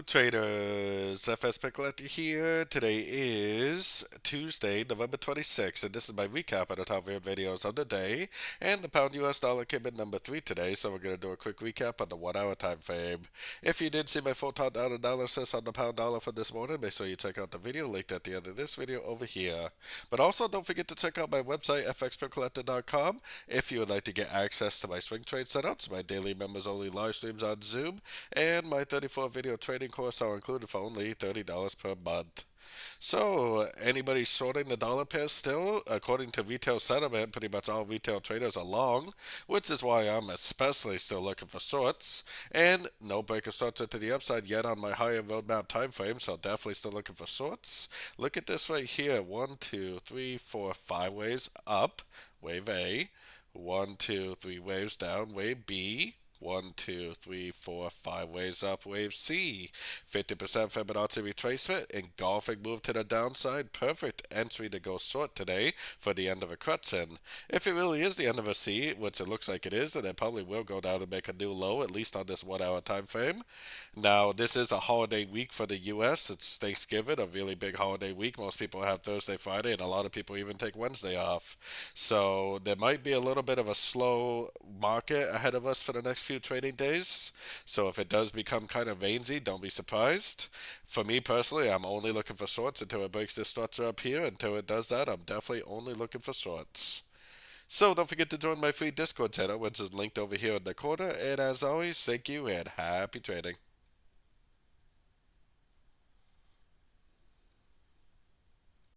traders, FX Pip Collector here. Today is Tuesday, November 26th, and this is my recap of the top favorite videos of the day. And the pound US dollar came in number 3 today, so we're going to do a quick recap on the 1 hour time frame. If you did see my full top down analysis on the pound dollar for this morning, make sure you check out the video linked at the end of this video over here. But also don't forget to check out my website, fxpipcollector.com, if you would like to get access to my swing trade setups, my daily members only live streams on Zoom, and my 34 video trading course are included for only $30 per month. So, anybody shorting the dollar pair still? According to retail sentiment, pretty much all retail traders are long, which is why I'm especially still looking for shorts. And no breaker starts into the upside yet on my higher roadmap time frame, so definitely still looking for shorts. Look at this right here: 1, 2, 3, 4, 5 waves up, wave A. 1, 2, 3 waves down, wave B. 1, 2, 3, 4, 5 waves up, wave C. 50% Fibonacci retracement, engulfing move to the downside. Perfect entry to go short today for the end of a correction. If it really is the end of a C, which it looks like it is, then it probably will go down and make a new low, at least on this 1 hour time frame. Now, this is a holiday week for the US. It's Thanksgiving, a really big holiday week. Most people have Thursday, Friday, and a lot of people even take Wednesday off. So there might be a little bit of a slow market ahead of us for the next few trading days. So if it does become kind of rangy, don't be surprised. For me personally, I'm only looking for shorts until it breaks this structure up here. Until it does that, I'm definitely only looking for shorts. So don't forget to join my free Discord channel, which is linked over here in the corner. And as always, thank you and happy trading.